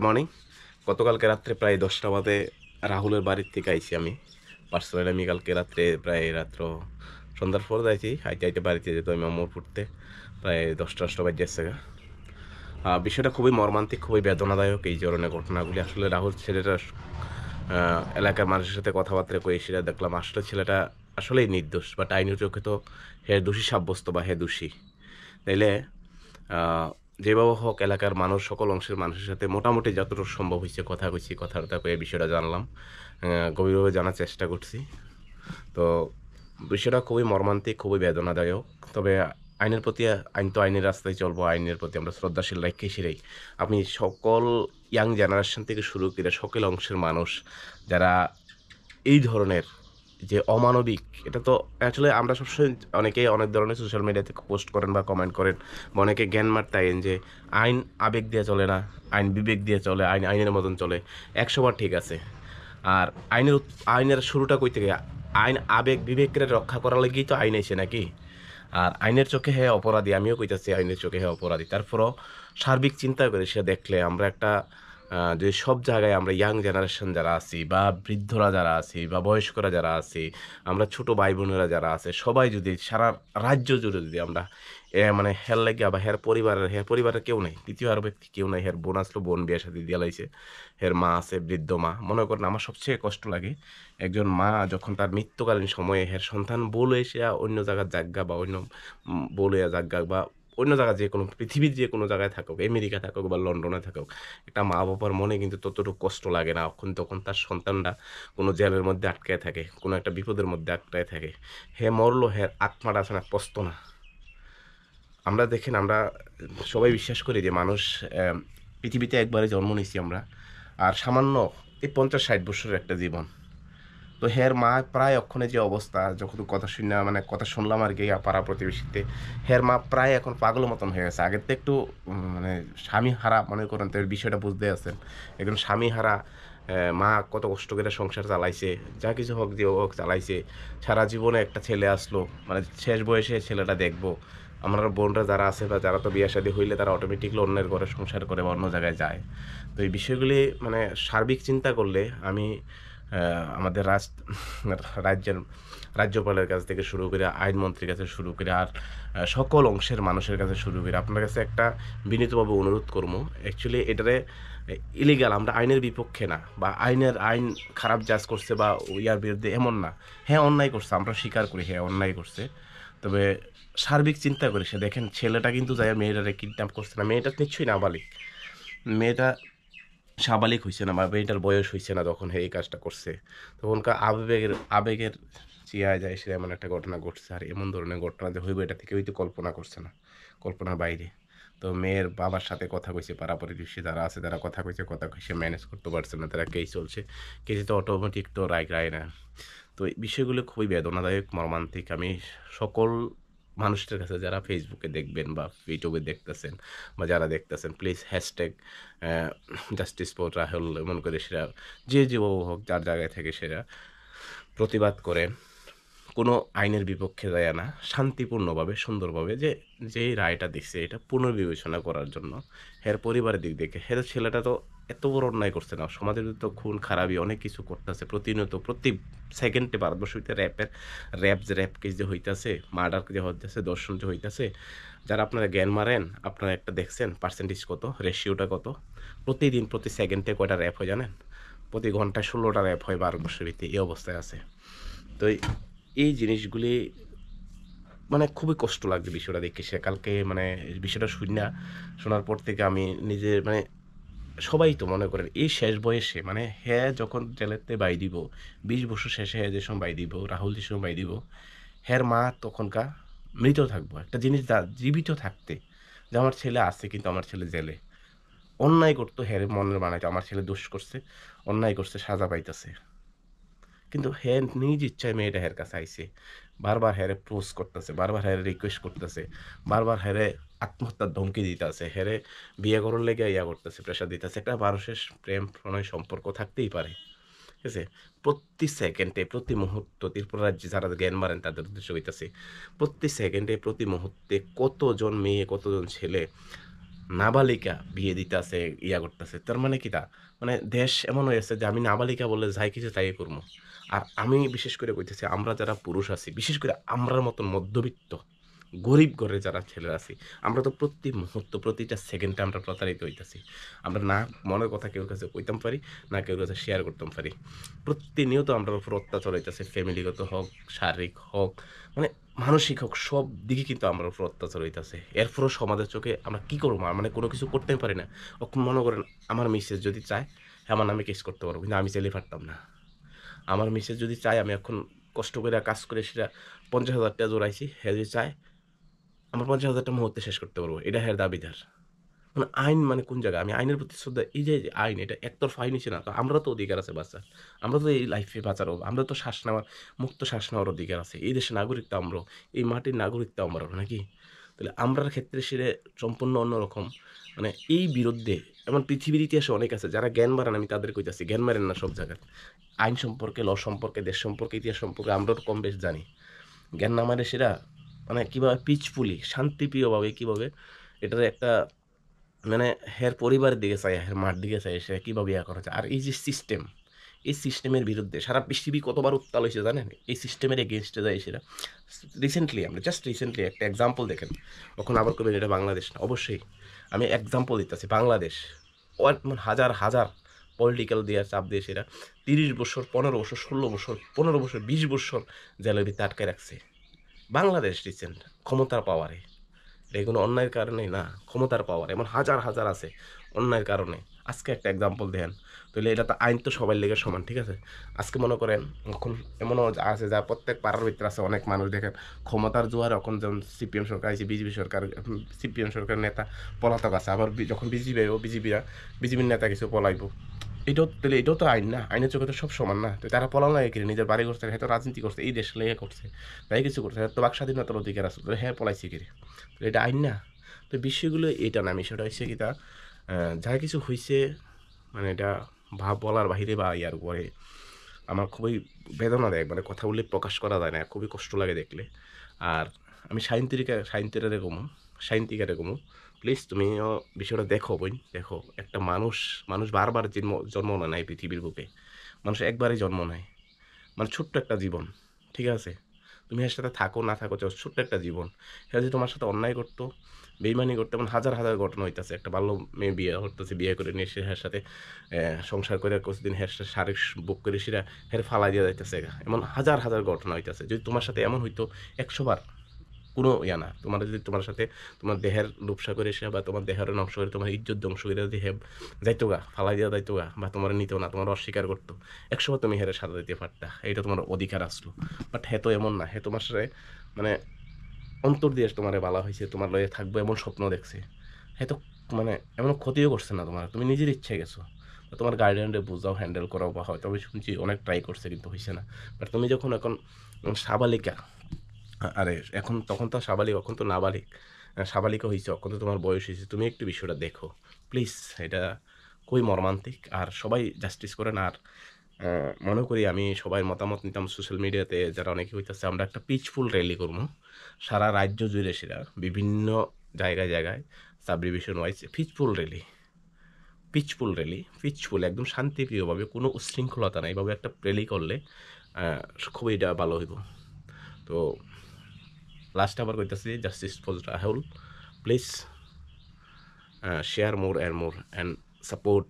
Morning. গতকালকে রাত্রে প্রায় 10টা বাজে রাহুলের বাড়ির থেকে আইছি আমি পার্সোনালি। আমি কালকে রাত্রে প্রায় সন্ধ্যার পর যাইছি, হাইতে হাইতে বাড়িতে যেত আমি পড়তে প্রায় 10টা বাজে। বিষয়টা খুবই মর্মান্তিক, খুবই বেদনাদায়ক। এই ধরনের ঘটনাগুলি আসলে রাহুল ছেলেটা এলাকার মানুষের সাথে কথাবার্তা কয়ে সেটা দেখলাম আসলে ছেলেটা আসলেই নির্দোষ, বাট আইনের চোখে তো হে দোষী সাব্যস্ত বা হে দোষী। তাইলে যেভাবে হোক এলাকার মানুষ, সকল অংশের মানুষের সাথে মোটামুটি যতটুকু সম্ভব হয়েছে কথা কইছি, কথাবার্তা কয়ে বিষয়টা জানলাম, গভীরভাবে জানার চেষ্টা করছি। তো বিষয়টা খুবই মর্মান্তিক, খুবই বেদনাদায়ক। তবে আইনের প্রতি, আইন তো আইনের রাস্তায় চলবো, আইনের প্রতি আমরা শ্রদ্ধাশীল রাখি। সেটাই আপনি সকল ইয়াং জেনারেশন থেকে শুরু করে সকল অংশের মানুষ যারা এই ধরনের যে অমানবিক, এটা তো আসলে আমরা সবসময় অনেকেই অনেক ধরনের সোশ্যাল মিডিয়াতে পোস্ট করেন বা কমেন্ট করেন বা অনেকে জ্ঞান মারতেন যে আইন আবেগ দিয়ে চলে না, আইন বিবেক দিয়ে চলে, আইন আইনের মতন চলে। 100বার ঠিক আছে। আর আইনের শুরুটা কই থেকে? আইন আবেগ বিবেককে রক্ষা করার লাগেই তো আইন এসে নাকি? আর আইনের চোখে হ্যাঁ অপরাধী, আমিও কইতাছি আইনের চোখে হ্যাঁ অপরাধী। তারপরও সার্বিক চিন্তা করে সে দেখলে আমরা একটা যে সব জায়গায় আমরা ইয়াং জেনারেশন যারা আছি বা বৃদ্ধরা যারা আছি বা বয়স্করা যারা আছি, আমরা ছোট ভাই বোনেরা যারা আছে, সবাই যদি সারা রাজ্য জুড়ে যদি আমরা মানে হের লাগিয়া বা হের পরিবারের কেউ নেই, দ্বিতীয় আরো ব্যক্তি কেউ নাই, হের বোন আসলো, বোন বিয়ে সাথে দিয়া লাইছে, হের মা আছে বৃদ্ধ মা। মনে করেন আমার সবচেয়ে কষ্ট লাগে একজন মা যখন তার মৃত্যুকালীন সময়ে হের সন্তান বলে এসে অন্য জায়গার জায়গা বা অন্য বলে জায়গা বা অন্য জায়গায় যে কোনো পৃথিবীর যে কোনো জায়গায় থাকুক, আমেরিকা থাকুক বা লন্ডনে থাকুক, একটা মা বাবার মনে কিন্তু ততটুকু কষ্ট লাগে না তখন তার সন্তানরা কোনো জেলের মধ্যে আটকায় থাকে, কোনো একটা বিপদের মধ্যে আটকায় থাকে। হে মরলো, হে আত্মাটা আছে না, পস্ত না। আমরা দেখেন, আমরা সবাই বিশ্বাস করি যে মানুষ পৃথিবীতে একবারে জন্ম নিয়েছি আমরা, আর সামান্য এই 50-60 বছরের একটা জীবন। তো হের মা প্রায় অক্ষণে যে অবস্থা, যখন কথা শুনলাম আর কি পাড়া প্রতিবেশীতে, হের মা প্রায় এখন পাগল মতন হয়ে গেছে। আগের তো একটু মানে স্বামী হারা মনে করেন, তো এর বিষয়টা বুঝতে আছেন। এখন স্বামী হারা মা কত কষ্ট করে সংসার চালাইছে, যা কিছু হোক যে হোক চালাইছে। সারা জীবনে একটা ছেলে আসলো, মানে শেষ বয়সে ছেলেটা দেখবো। আমরা বোনরা যারা আছে বা যারা তো বিয়ে শাদী হইলে তারা অটোমেটিকলি অন্যের ঘরে সংসার করে বা অন্য জায়গায় যায়। তো এই বিষয়গুলি মানে সার্বিক চিন্তা করলে আমি আমাদের রাজ্যের রাজ্যপালের কাছ থেকে শুরু করে আইনমন্ত্রীর কাছে শুরু করে আর সকল অংশের মানুষের কাছে শুরু করে আপনার কাছে একটা বিনীতভাবে অনুরোধ করবো। অ্যাকচুয়ালি এটারে ইলিগাল, আমরা আইনের বিপক্ষে না বা আইন খারাপ জাজ করছে বা ইয়ার বিরুদ্ধে এমন না। হ্যাঁ অন্যায় করছে, আমরা স্বীকার করি, হ্যাঁ অন্যায় করছে। তবে সার্বিক চিন্তা করে সে দেখেন, ছেলেটা কিন্তু যায় মেয়েটারে কিডন্যাপ করছে না, মেয়েটা নিশ্চয়ই নাবালিক, মেয়েটা সাবালিক হইছে না বা মেয়েটার বয়স হইছে না যখন এই কাজটা করছে। তখনকার আবেগের চিয়ায় যায় সে এমন একটা ঘটনা ঘটছে। আর এমন ধরনের ঘটনা যে হইবে এটা থেকে হয়তো কল্পনা করছে না, কল্পনার বাইরে। তো মেয়ের বাবার সাথে কথা কইছে, পাড়া প্রতিবেশী যারা আছে তারা কথা কইছে ম্যানেজ করতে পারছে না, তারা কেস চলছে। কেসে তো অটোমেটিক তো রায় না। তো এই বিষয়গুলো খুবই বেদনাদায়ক, মর্মান্তিক। আমি সকল মানুষদের কাছে যারা ফেসবুকে দেখবেন বা ইউটিউবে দেখতেছেন বা যারা দেখতেছেন, please hashtag justice for Rahul এমন করে সেটা যে হোক যার জায়গায় থেকে সেটা প্রতিবাদ করেন। কোনো আইনের বিপক্ষে যায় না, শান্তিপূর্ণভাবে সুন্দরভাবে যে যেই রায়টা দিচ্ছে এটা পুনর্বিবেচনা করার জন্য। এর পরিবারের দিক থেকে হের ছেলেটা তো এত বড় অন্যায় করছে না, সমাজের তো খুন খারাপি অনেক কিছু করতেছে প্রতিনিয়ত, প্রতি সেকেন্ডে ভারতবর্ষ হইতে র্যাপ কেস যে হইতেছে, মার্ডার যে হইতেছে, দর্শন যে হইতেছে। যারা আপনারা জ্ঞান মারেন, আপনারা একটা দেখছেন পার্সেন্টেজ কত, রেশিওটা কত? প্রতিদিন প্রতি সেকেন্ডে কয়টা র্যাপ হয় জানেন? প্রতি ঘন্টায় 16টা র্যাপ হয় ভারতবর্ষের ভিত্তি, এই অবস্থায় আছে। তো এই জিনিসগুলি মানে খুবই কষ্ট লাগছে বিষয়টা দেখে। সে কালকে মানে বিষয়টা শোনার পর থেকে আমি নিজে মানে সবাই তো মনে করেন এই শেষ বয়সে মানে হ্যাঁ যখন জেলেতে বাই দিব, 20 বছর শেষে হ্যাঁ যে সময় বাই দিব, রাহুল যে সময় বাই দিব, হ্যার মা তখনকার মৃত থাকবো। একটা জিনিস জীবিত থাকতে যে আমার ছেলে আছে কিন্তু আমার ছেলে জেলে, অন্যায় করতো হ্যাঁ মনের বানাইতো আমার ছেলে দোষ করছে, অন্যায় করছে, সাজা পাইতেছে। কিন্তু হ্যাঁ নিজ ইচ্ছায় মেয়েটা হের কাছে আইছে, বারবার হ্যারে পোজ করতেছে, বারবার হ্যারে রিকোয়েস্ট করতেছে, বারবার হ্যারে আত্মহত্যার ধমকি দিতেছে, হ্যারে বিয়ে করার লেগে ইয়া করতেছে, প্রেশার দিতেছে। একটা মানুষের প্রেম প্রণয় সম্পর্ক থাকতেই পারে, ঠিক আছে? প্রতি সেকেন্ডে প্রতি মুহূর্ত ত্রিপুরা রাজ্যে যারা জ্ঞান মারেন তাদের উদ্দেশ্য হইতেছে, প্রতি সেকেন্ডে প্রতি মুহূর্তে কতজন মেয়ে কতজন ছেলে নাবালিকা বিয়ে দিতেছে ইয়া করতেছে, তার মানে কি তা মানে দেশ এমন হয়েছে যে আমি নাবালিকা বললে যাই কিছু তাই করবো। আর আমি বিশেষ করে কইতেছি আমরা যারা পুরুষ আছি, বিশেষ করে আমরার মতন মধ্যবিত্ত গরিব ঘরে যারা ছেলেরা আছি, আমরা তো প্রতি মুহূর্ত প্রতিটা সেকেন্ডে আমরা প্রতারিত হইতাছি। আমরা না মনের কথা কেউর কাছে কইতাম পারি, না কেউর কাছে শেয়ার করতাম পারি। প্রতিনিয়ত আমরার উপর অত্যাচার হইতাছে, ফ্যামিলিগত হোক, শারীরিক হোক, মানে মানসিক হোক, সব দিকে কিন্তু আমার উপর অত্যাচার হইতাছে। এরপরও সমাজের চোখে আমরা কি করবো, মানে কোনো কিছু করতে পারি না। এখন মনে করেন আমার মিসেস যদি চায়, হ্যাঁ আমার নামে কেস করতে পারবো, কিন্তু আমি চাইলে পারতাম না। আমার মিসেস যদি চায়, আমি এখন কষ্ট করে কাজ করে সেটা 50,000 টাকা জোড়াইছি, হ্যাঁ যদি চায় আমার 50,000 টা মুহূর্তে শেষ করতে পারবো, এটা হ্যাঁ দাবিদার। মানে আইন মানে কোন জায়গায়, আমি আইনের প্রতি শ্রদ্ধা, এই যে আইন এটা একতরফা আইন হিসেবে না, তো আমরা তো অধিকার আছে বাঁচার, আমরা তো এই লাইফে বাঁচার, আমরা তো শ্বাস নেওয়ার, মুক্ত শ্বাস নেওয়ার অধিকার আছে, এই দেশের নাগরিক তো আমরা, এই মাটির নাগরিক তো আমরা নাকি। তাহলে আমরার ক্ষেত্রে সেটা সম্পূর্ণ অন্যরকম। মানে এই বিরুদ্ধে এমন পৃথিবীর ইতিহাসে অনেক আছে যারা জ্ঞান বাড়ান, আমি তাদের কইতাছি জ্ঞান মারেন না সব জায়গায়। আইন সম্পর্কে, ল সম্পর্কে, দেশ সম্পর্কে, ইতিহাস সম্পর্কে আমরা কম বেশ জানি। জ্ঞান না মারে সেটা মানে কীভাবে পিচফুলি শান্তিপ্রিয়ভাবে কীভাবে এটার একটা মানে হের পরিবারের দিকে চাই, হের মার দিকে চাই, সে কীভাবে ইয়া করা যায়। আর এই যে সিস্টেম, এই সিস্টেমের বিরুদ্ধে সারা পৃথিবী কতবার উত্তাল হয়েছে জানেন, এই সিস্টেমের এগেনস্টে যায় সেটা। রিসেন্টলি আমরা জাস্ট রিসেন্টলি একটা এক্সাম্পল দেখেন, কখন আবার করবেন এটা বাংলাদেশ না, অবশ্যই আমি এক্সাম্পল দিতেছি বাংলাদেশ। হাজার হাজার পলিটিক্যাল দিয়ে চাপ দিয়ে সেটা 30 বছর, 15 বছর, 16 বছর, 15 বছর, 20 বছর জেলের ভিতরে আটকে রাখছে। বাংলাদেশ রিসেন্ট ক্ষমতার পাওয়ারে, এটা কোনো অন্যায়ের কারণেই না, ক্ষমতার পাওয়ার এমন হাজার হাজার আছে অন্যায়ের কারণে। আজকে একটা এক্সাম্পল দেন, তাহলে এটা তো আইন তো সবার লেগে সমান, ঠিক আছে। আজকে মনে করেন এখন এমনও আছে যা প্রত্যেক পাড়ার ভিতরে আছে, অনেক মানুষ দেখেন ক্ষমতার জোয়ার, এখন যেমন সিপিএম সরকার আছে, বিজেপি সরকার, সিপিএম সরকার নেতা পলাতক আছে, আবার যখন বিজেপি ও বিজেপির নেতা কিছু পলাইব, এটাও তাহলে এটাও তো আইন না, আইনের চোখে তো সব সমান না। তো তারা পলানো লাগে কিনে, নিজের বাড়ি করছে, হয়তো রাজনীতি করছে, এই দেশ লেগে করছে, তাই কিছু করছে, তো বাক স্বাধীনতার অধিকার আছে, তো হ্যাঁ পলাইছে কিরে, তো এটা আইন না। তো বিষয়গুলো এটা না, বিষয়টা হচ্ছে কি তা যা কিছু হয়েছে, মানে এটা বলার বাহিরে বা ইয়ার উপরে আমার খুবই বেদনা দেয়, মানে কথা বলে প্রকাশ করা যায় না, খুবই কষ্ট লাগে দেখলে। আর আমি সাহিত্যিকারে কমু প্লিজ তুমিও বিষয়টা দেখো বোন, দেখো একটা মানুষ, বারবার জন্ম নেয় না এই পৃথিবীর বুকে, মানুষ একবারই জন্ম নেয়, মানে ছোট্ট একটা জীবন, ঠিক আছে। তুমি এর সাথে থাকো না থাকো, চাও ছোট্ট একটা জীবন, হ্যাঁ যদি তোমার সাথে অন্যায় করতো, বেইমানি করতে, এমন হাজার হাজার ঘটনা হইতেছে। একটা ভালো মেয়ে বিয়ে করতেছে, বিয়ে করে নিয়ে সে হের সাথে সংসার করে কিছুদিন হের সাথে শারীরিক বুক করে সেটা হের ফালাই দিয়ে যাইতেছে, এমন হাজার হাজার ঘটনা হইতেছে। যদি তোমার সাথে এমন হইতো 100 বার কোনো ইয়া না, তোমার যদি তোমার সাথে তোমার দেহের রূপসা করে এসে বা তোমার দেহের নষ্ট করে, তোমার ইজ্জত ধ্বংস করে দেহে যাইতো গা, ফালাই দেওয়া যাইতো গা, বা তোমার নিত না, তোমার অস্বীকার করতো, 100 বার তুমি হেরে সাজা দিতে পারতা, এটা তোমার অধিকার আসলো। বাট হে তো এমন না, হে তোমার সাথে মানে অন্তর দিয়ে তোমারে বলা হয়েছে, তোমার লয়ে থাকবো এমন স্বপ্ন দেখছে, হয়তো মানে এমন ক্ষতিও করছে না তোমার, তুমি নিজের ইচ্ছে গেছো। তোমার গার্ডিয়ানরে বুঝাও, হ্যান্ডেল করাও, বা হয়তো আমি শুনছি অনেক ট্রাই করছে কিন্তু হয়েছে না। বাট তুমি যখন এখন সাবালিকা, আরে এখন তখন তো সাবালিক, এখন তো নাবালিক, সাবালিকা হয়েছে, এখন তো তোমার বয়স হয়েছে, তুমি একটু বিষয়টা দেখো প্লিজ। এটা খুবই মর্মান্তিক, আর সবাই জাস্টিস করেন। আর মনে করি আমি সবাই মতামত নিতাম সোশ্যাল মিডিয়াতে, যারা অনেকে হইতেছে আমরা একটা পিচফুল র্যালি করবো সারা রাজ্য জুড়ে, সেটা বিভিন্ন জায়গায় জায়গায় সাব ডিভিশন ওয়াইজ পিচফুল একদম শান্তিপ্রিয়ভাবে, কোনো উচ্ছৃঙ্খলতা নাই, এইভাবে একটা র্যালি করলে খুবই এটা ভালো হইব। তো লাস্ট আবার কইতাছি, justice for Rahul, please share more and more and support